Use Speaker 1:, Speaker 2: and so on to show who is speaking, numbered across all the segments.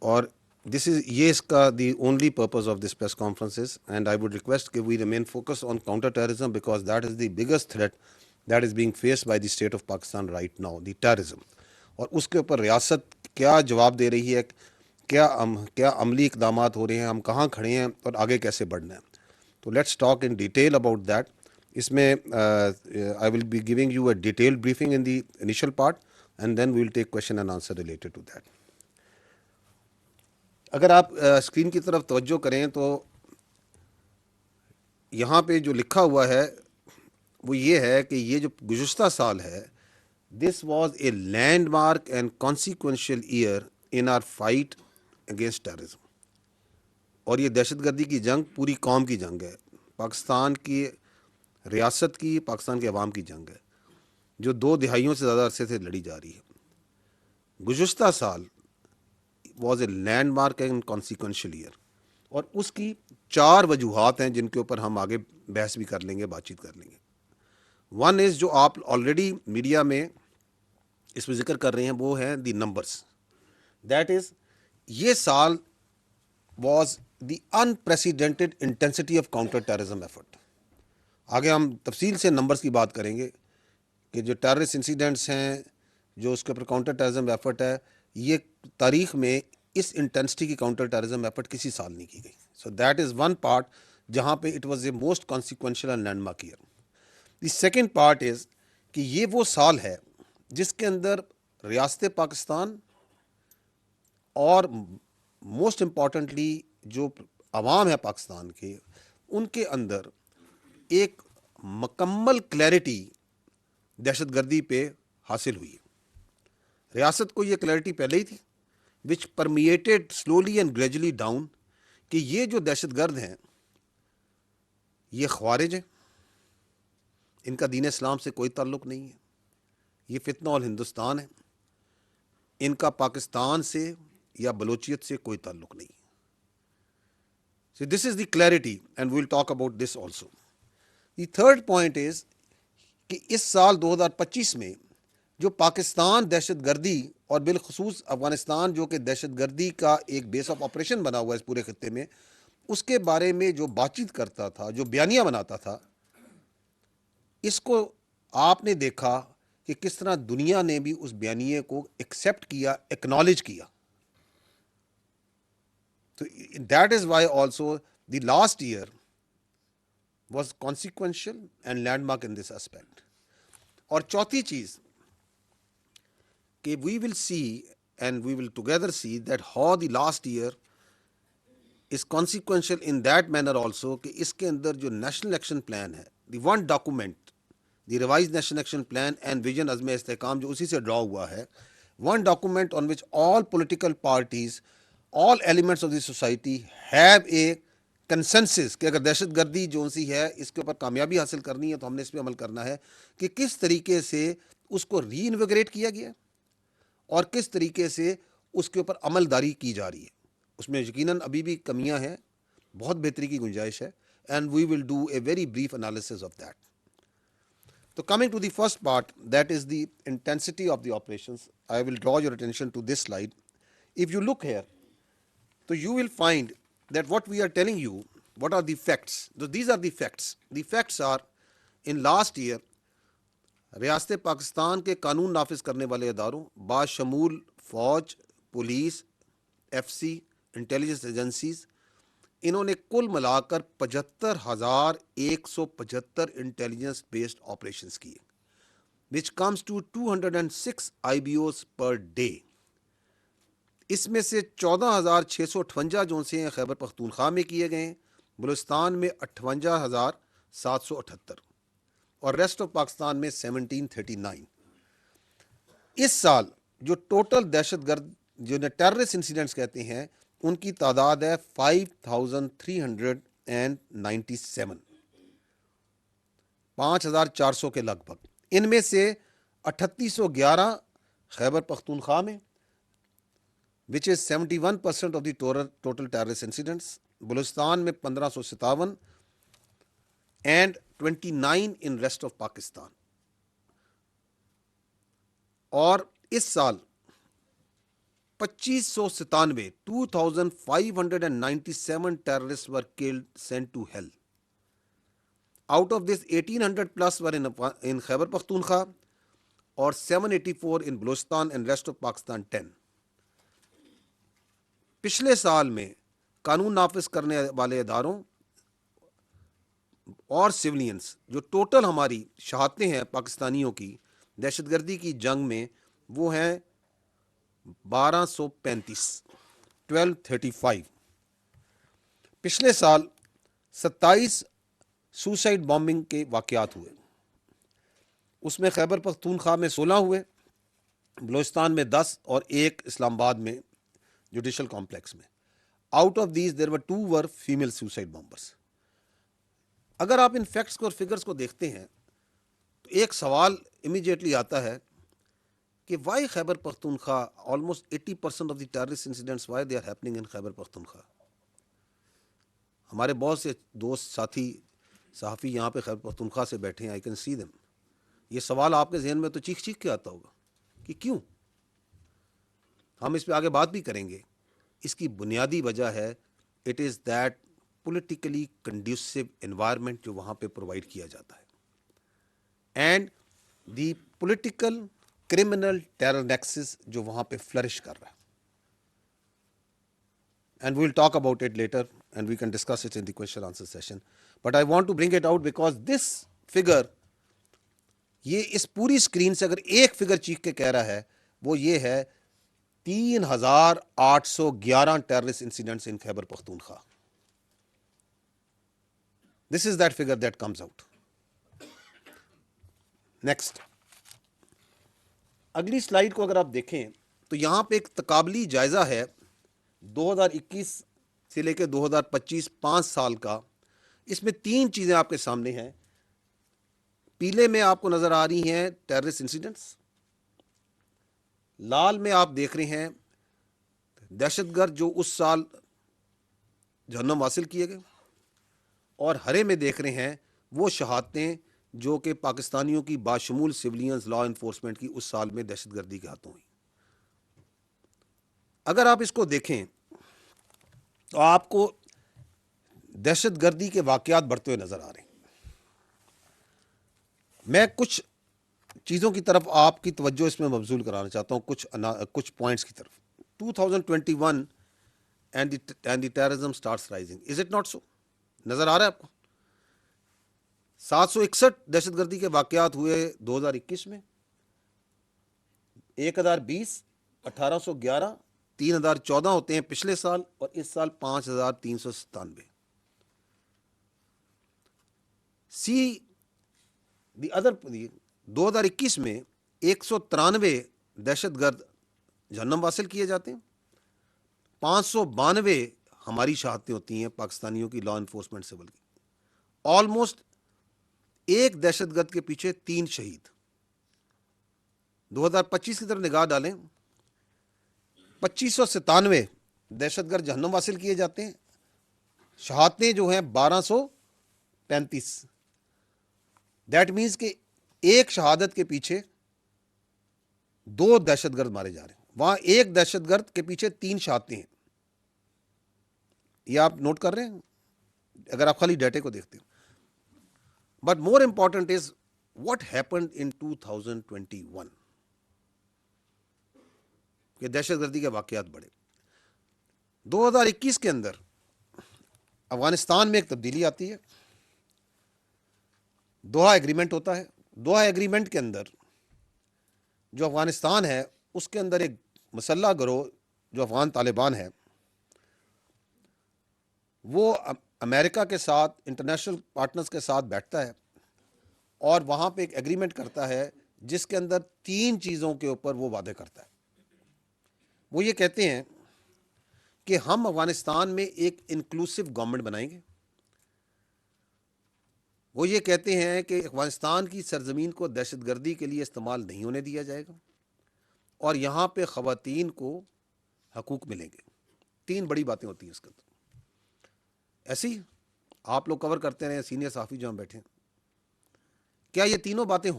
Speaker 1: اور this is یہ اس کا the only purpose of this press conference is, and I would request that we remain focused on counter terrorism because that is the biggest threat that is being faced by the state of Pakistan right now, the terrorism. اور اس کے اوپر ریاست کیا جواب دے رہی ہے, کیا عملی اقدامات ہو رہے ہیں, ہم کہاں کھڑے ہیں اور آگے کیسے بڑھنا ہے. تو let's talk in detail about that. اس میں I will be giving you a detail briefing in the initial part and then we will take question and answer related to that. اگر آپ اسکرین کی طرف توجہ کریں تو یہاں پہ جو لکھا ہوا ہے وہ یہ ہے کہ یہ جو گزشتہ سال ہے, this was a landmark and consequential year in our fight against terrorism. اور یہ دہشت گردی کی جنگ پوری قوم کی جنگ ہے, پاکستان کی ریاست کی, پاکستان کے عوام کی جنگ ہے جو 2 دہائیوں سے زیادہ عرصے سے لڑی جا رہی ہے. گزشتہ سال was a landmark and consequential year, اور اس کی 4 وجوہات ہیں جن کے اوپر ہم آگے بحث بھی کر لیں گے, بات چیت کر لیں گے. ون از جو آپ آلریڈی میڈیا میں اس میں ذکر کر رہے ہیں وہ ہیں دی نمبرس. دیٹ از یہ سال was the unprecedented intensity of counter terrorism effort. آگے ہم تفصیل سے نمبرس کی بات کریں گے کہ جو ٹیررسٹ انسیڈنٹس ہیں, جو اس کے اوپر کاؤنٹر ٹیررزم ایفرٹ ہے, یہ تاریخ میں اس انٹینسٹی کی کاؤنٹر ٹیررزم ایفرٹ کسی سال نہیں کی گئی. So that is one part جہاں پہ it was a most consequential and landmark year. The second part is کہ یہ وہ سال ہے جس کے اندر ریاست پاکستان اور موسٹ امپورٹنٹلی جو عوام ہے پاکستان کے, ان کے اندر ایک مکمل کلیئرٹی دہشت گردی پہ حاصل ہوئی. ریاست کو یہ کلیئرٹی پہلے ہی تھی which permeated slowly and gradually down کہ یہ جو دہشت گرد ہیں یہ خوارج ہیں, ان کا دین اسلام سے کوئی تعلق نہیں ہے, یہ فتنہ الہندوستان ہے, ان کا پاکستان سے یا بلوچیت سے کوئی تعلق نہیں. So this is the clarity and we will talk about this also. The third point is کہ اس سال 2025 میں جو پاکستان دہشت گردی اور بالخصوص افغانستان جو کہ دہشت گردی کا ایک بیس آف آپریشن بنا ہوا ہے اس پورے خطے میں, اس کے بارے میں جو بات چیت کرتا تھا, جو بیانیہ بناتا تھا, اس کو آپ نے دیکھا کہ کس طرح دنیا نے بھی اس بیانیے کو ایکسیپٹ کیا, ایکنالج کیا. تو that is why also the last year was consequential and landmark in this aspect. اور چوتھی چیز کہ we will see and we will together see that how the last year is consequential in that manner also کہ اس کے اندر جو national action plan ہے, the one document, the revise national action plan and vision Azm Istehkam جو اسی سے draw ہوا ہے, one document on which all political parties, all elements of the society have a consensus کہ اگر دہشت گردی جو سی ہے اس کے اوپر کامیابی حاصل کرنی ہے تو ہم نے اس پہ عمل کرنا ہے, کہ کس طریقے سے اس کو ری انویگریٹ کیا گیا اور کس طریقے سے اس کے اوپر عمل داری کی جا رہی ہے. اس میں یقیناً ابھی بھی کمیاں ہیں, بہت بہتری کی گنجائش ہے, and we will do a very brief analysis of that. تو coming to the first part, that is the intensity of the operations. I will draw your attention to this slide. If you look here, so you will find that what we are telling you, what are the facts? So these are the facts. The facts are in last year ریاست پاکستان کے قانون نافذ کرنے والے اداروں باشمول فوج, police, F C, intelligence agencies, انہوں نے کل ملا کر 75,175 انٹیلیجنس بیسڈ آپریشنس کیے, which comes to 206 IBOs per day. اس میں سے 14,658 جو سے ہیں خیبر پختونخوا میں کیے گئے ہیں, بلوچستان میں 58,778 اور ریسٹ آف پاکستان میں 1739. اس سال جو ٹوٹل دہشت گرد جو ٹیررسٹ انسیڈنٹس کہتے ہیں ان کی تعداد ہے 5,397, 5,400 کے لگ بھگ. ان میں سے 3,811 خیبر پختونخوا میں which is 71% of the total terrorist incidents, Balochistan میں 1,557 and 29 in rest of Pakistan. اور اس سال 2597, 2597 terrorists were killed, sent to hell. Out of this, 1800 plus were in Khyber Pakhtunkhwa, اور 784 in Balochistan and rest of Pakistan 10. پچھلے سال میں قانون نافذ کرنے والے اداروں اور سولینس جو ٹوٹل ہماری شہادتیں ہیں پاکستانیوں کی دہشت گردی کی جنگ میں، وہ ہیں 1235، 1235. پچھلے سال 27 سوسائڈ بامبنگ کے واقعات ہوئے، اس میں خیبر پختونخوا میں 16 ہوئے، بلوچستان میں 10 اور 1 اسلام آباد میں جوڈیشل کمپلیکس میں. Out of these there were 2 were female suicide bombers. اگر آپ ان فیکٹس کو اور فگرس کو دیکھتے ہیں تو ایک سوال امیجیٹلی آتا ہے کہ why Khyber Pakhtunkhwa, almost 80% of the terrorist incidents why they are happening in Khyber Pakhtunkhwa. ہمارے بہت سے دوست ساتھی صحافی یہاں پہ خیبر پختونخوا سے بیٹھے ہیں، آئی کین سی دیم. یہ سوال آپ کے ذہن میں تو چیخ چیخ کے آتا ہوگا کہ کیوں. ہم اس پہ آگے بات بھی کریں گے. اس کی بنیادی وجہ ہے it is that politically conducive environment جو وہاں پہ پرووائڈ کیا جاتا ہے، and the political criminal terror nexus جو وہاں پہ فلرش کر رہا ہے. And we will talk about it later and we can discuss it in the question answer session. But I want to bring it out because this figure, یہ اس پوری screen سے اگر ایک فگر چیخ کے کہہ رہا ہے وہ یہ ہے 3811 terrorist incidents in Khyber Pakhtunkhwa. This is that figure that comes out. Next, اگلی سلائیڈ کو اگر آپ دیکھیں تو یہاں پہ ایک تقابلی جائزہ ہے 2021 سے لے کے 2025، 5 سال کا. اس میں 3 چیزیں آپ کے سامنے ہیں. پیلے میں آپ کو نظر آ رہی ہیں ٹیررسٹ انسیڈنٹس، لال میں آپ دیکھ رہے ہیں دہشت گرد جو اس سال جہنم حاصل کیے گئے، اور ہرے میں دیکھ رہے ہیں وہ شہادتیں جو کہ پاکستانیوں کی باشمول سولینز لا انفورسمنٹ کی اس سال میں دہشت گردی کے ہاتھوں ہوئی. اگر آپ اس کو دیکھیں تو آپ کو دہشت گردی کے واقعات بڑھتے ہوئے نظر آ رہے ہیں. میں کچھ چیزوں کی طرف آپ کی توجہ اس میں مبذول کرانا چاہتا ہوں، کچھ پوائنٹس کی طرف. 2021 and the terrorism starts rising. Is it not so? نظر آ رہا ہے آپ کو 761 دہشت گردی کے واقعات ہوئے 2021 میں، 1020، 1811، 3014 ہوتے ہیں پچھلے سال، اور اس سال 5397. سی دی ادر، 2021 میں 193 دہشت گرد جہنم حاصل کیے جاتے ہیں، 592 ہماری شہادتیں ہوتی ہیں پاکستانیوں کی لا انفورسمنٹ سول کی. آلموسٹ ایک دہشت گرد کے پیچھے 3 شہید. 2025 کی طرف نگاہ ڈالیں، 2597 دہشت گرد جہنم حاصل کیے جاتے ہیں، شہادتیں جو ہیں 1235. دیٹ مینس کہ ایک شہادت کے پیچھے 2 دہشت گرد مارے جا رہے ہیں. وہاں ایک دہشت گرد کے پیچھے 3 شہادتیں ہیں. یہ آپ نوٹ کر رہے ہیں اگر آپ خالی ڈیٹے کو دیکھتے ہیں. But more important is what happened in 2021 کہ دہشت گردی کے واقعات بڑھے. 2021 کے اندر افغانستان میں ایک تبدیلی آتی ہے، دوحہ ایگریمنٹ ہوتا ہے. دوحہ ایگریمنٹ کے اندر جو افغانستان ہے اس کے اندر ایک مسلح گروہ جو افغان طالبان ہے، وہ امریکہ کے ساتھ، انٹرنیشنل پارٹنرز کے ساتھ بیٹھتا ہے اور وہاں پہ ایک ایگریمنٹ کرتا ہے جس کے اندر 3 چیزوں کے اوپر وہ وعدے کرتا ہے. وہ یہ کہتے ہیں کہ ہم افغانستان میں ایک انکلوسو گورنمنٹ بنائیں گے. وہ یہ کہتے ہیں کہ افغانستان کی سرزمین کو دہشت گردی کے لیے استعمال نہیں ہونے دیا جائے گا، اور یہاں پہ خواتین کو حقوق ملیں گے. 3 بڑی باتیں ہوتی ہیں اس کے اندر. ایسی آپ لوگ کور کرتے رہے، سینئر صحافی جو ہم بیٹھے ہیں، کیا یہ تینوں باتیں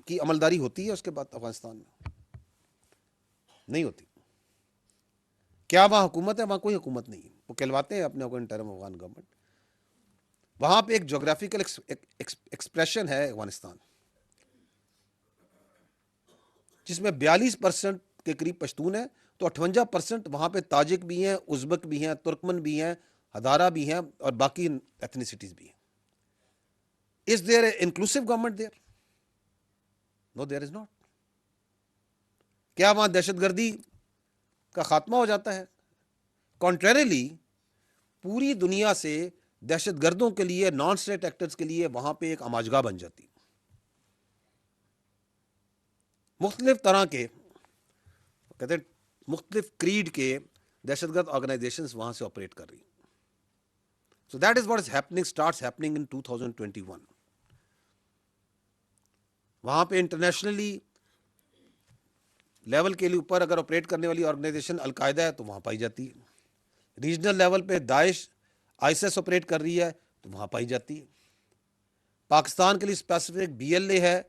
Speaker 1: کی عملداری ہوتی ہے اس کے بعد افغانستان میں؟ نہیں ہوتی. کیا وہاں حکومت ہے؟ وہاں کوئی حکومت نہیں ہے. وہ کہلواتے ہیں اپنے کو انٹرم افغان گورنمنٹ. وہاں پہ ایک جغرافیکل ایکسپریشن ہے افغانستان جس میں 42% کے قریب پشتون ہیں, تو 58% وہاں پہ تاجک بھی ہیں, ازبک بھی ہیں, ترکمن بھی ہیں, ہزارہ بھی ہیں, اور باقی ایتھنیسٹیز بھی ہیں. Is there an inclusive government there? No, there is not. کیا وہاں دہشت گردی کا خاتمہ ہو جاتا ہے؟ کنٹریریلی پوری دنیا سے دہشت گردوں کے لیے, نان اسٹیٹ ایکٹرز کے لیے وہاں پہ ایک اماجگاہ بن جاتی. مختلف طرح کے کہتے ہیں مختلف کریڈ کے دہشت گرد آرگنائزیشنز وہاں سے آپریٹ کر رہی. سو that is what is happening, starts happening in 2021. وہاں پہ انٹرنیشنلی لیول کے لیے اوپر اگر آپریٹ کرنے والی آرگنائزیشن القاعدہ ہے تو وہاں پائی جاتی ہے. ریجنل لیول پہ داعش, آئیسس آپریٹ کر رہی ہے تو وہاں پائی جاتی ہے. پاکستان کے لیے اسپیسیفک BLA ہے,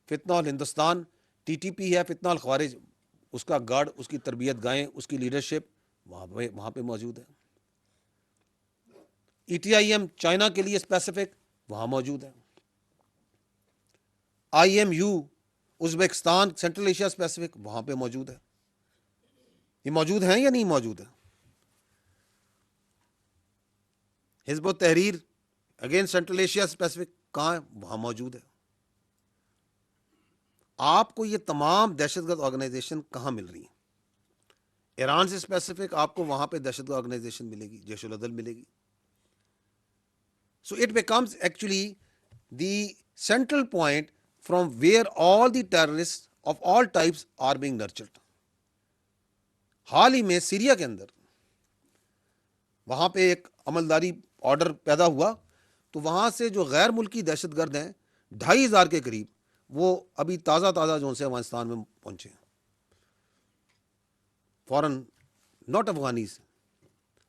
Speaker 1: فتنہ الہندوستان, TTP ہے, فتنہ الخوارج, اس کا گارڈ, اس کی تربیت گاہیں, اس کی لیڈرشپ وہاں پہ موجود ہے. ETIM چائنا کے لیے اسپیسیفک وہاں موجود ہے. IMU Uzbekistan, central Asia specific وہاں پہ موجود ہے. یہ موجود ہیں یا نہیں موجود ہے؟ حزب التحریر اگین سینٹرل ایشیا اسپیسیفک کہاں ہے؟ وہاں موجود ہے. آپ کو یہ تمام دہشت گرد آرگنائزیشن کہاں مل رہی ہیں؟ ایران سے اسپیسیفک آپ کو وہاں پہ دہشت گرد آرگنائزیشن ملے گی, جیش العدل ملے گی. So it becomes actually the central point from where all the terrorist of all types are being nurtured. حال ہی میں سیریا کے اندر وہاں پہ ایک عملداری آرڈر پیدا ہوا, تو وہاں سے جو غیر ملکی دہشت گرد ہیں 2,500 کے قریب, وہ ابھی تازہ جو سے افغانستان میں پہنچے ہیں. فورن, ناٹ افغانیز.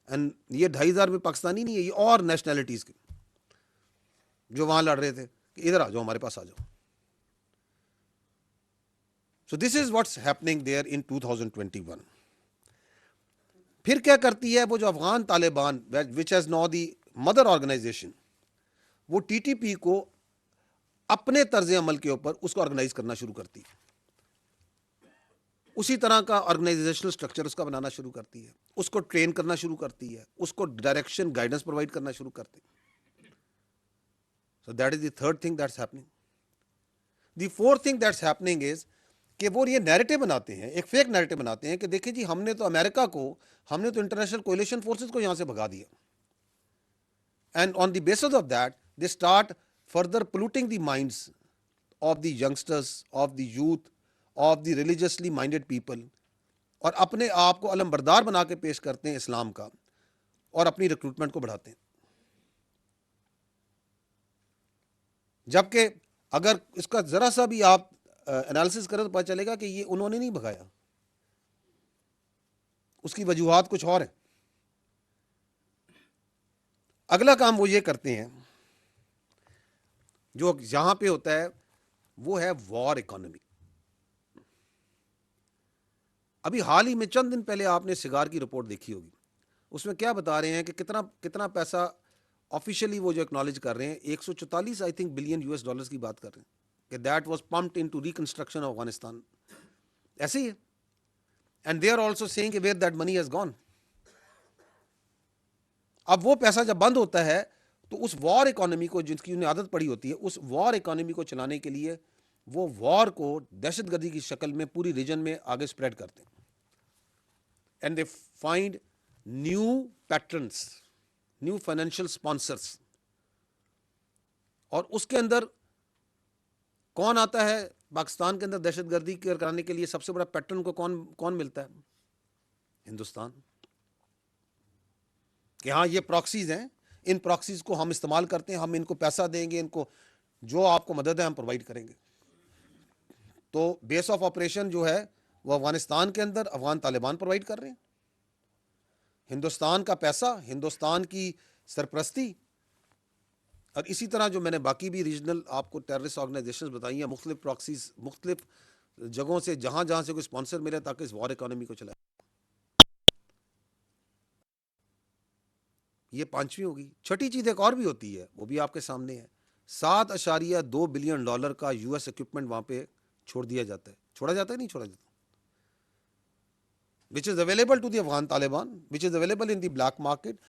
Speaker 1: اینڈ یہ 2,500 میں پاکستانی نہیں ہے, یہ اور نیشنلٹیز کے جو وہاں لڑ رہے تھے کہ ادھر آ جاؤ, ہمارے پاس آ جاؤ. So this is what's happening there in 2021. پھر کیا کرتی ہے وہ جو Afghan Taliban, which has now the mother organisation, وہ TTP کو اپنے طرز عمل کے اوپر اس کو آرگنائز کرنا شروع کرتی ہے. اسی طرح کا آرگنائزیشنل اسٹرکچر اس کا بنانا شروع کرتی ہے, اس کو ٹرین کرنا شروع کرتی ہے, اس کو ڈائریکشن گائیڈنس پرووائڈ کرنا شروع کرتی ہے. So that is the third thing that's happening. The fourth thing that's happening is کہ وہ یہ نیریٹو بناتے ہیں, ایک فیک نیریٹو بناتے ہیں کہ دیکھیں جی ہم نے تو امریکہ کو, ہم نے تو انٹرنیشنل کولیشن فورسز کو یہاں سے بھگا دیا. And on the basis of that they start further polluting the minds of the youngsters, of the youth, of the religiously minded people, اور اپنے آپ کو علم بردار بنا کے پیش کرتے ہیں اسلام کا, اور اپنی ریکروٹمنٹ کو بڑھاتے ہیں. جبکہ اگر اس کا ذرا سا بھی آپ انالیسس کریں تو پتہ چلے گا کہ یہ انہوں نے نہیں بھگایا, اس کی وجوہات کچھ اور ہیں. اگلا کام وہ یہ کرتے ہیں جو یہاں پہ ہوتا ہے, وہ ہے وار اکانومی. ابھی حال ہی میں چند دن پہلے آپ نے سگار کی رپورٹ دیکھی ہوگی, اس میں کیا بتا رہے ہیں کہ کتنا پیسہ آفیشلی وہ جو اکنالج کر رہے ہیں, 144 I think billion US dollars کی بات کر رہے ہیں کہ that was pumped into reconstruction of Afghanistan. ایسے ہی ہے. And they are also seeing کہ where that money has gone. اب وہ پیسہ جب بند ہوتا ہے تو اس وار اکانومی کو, جن کی انہیں عادت پڑی ہوتی ہے, اس وار اکانومی کو چلانے کے لیے وہ وار کو دہشت گردی کی شکل میں پوری ریجن میں آگے اسپریڈ کرتے ہیں. And they find new patterns, new financial sponsors. اور اس کے اندر کون آتا ہے پاکستان کے اندر دہشت گردی کرانے کے لیے؟ سب سے بڑا پیٹرن کو کون ملتا ہے؟ ہندوستان. کہ ہاں یہ پراکسیز ہیں, ان پراکسیز کو ہم استعمال کرتے ہیں, ہم ان کو پیسہ دیں گے, ان کو جو آپ کو مدد ہے ہم پرووائڈ کریں گے. تو بیس آف آپریشن جو ہے وہ افغانستان کے اندر افغان طالبان پرووائڈ کر رہے ہیں. ہندوستان کا پیسہ, ہندوستان کی سرپرستی, اور اسی طرح جو میں نے باقی بھی ریجنل آپ کو ٹیررسٹ آرگنائزیشنز بتائی ہیں, مختلف پراکسیز مختلف جگہوں سے جہاں سے کوئی اسپانسر ملے تاکہ اس وار اکانومی کو چلائے. یہ پانچویں ہوگی. چھٹی چیز ایک اور بھی ہوتی ہے, وہ بھی آپ کے سامنے ہے. $7.2 بلین کا US اکوپمنٹ وہاں پہ چھوڑ دیا جاتا ہے. چھوڑا جاتا ہے نہیں چھوڑا جاتا, which is available to the Afghan Taliban, which is available in the black market.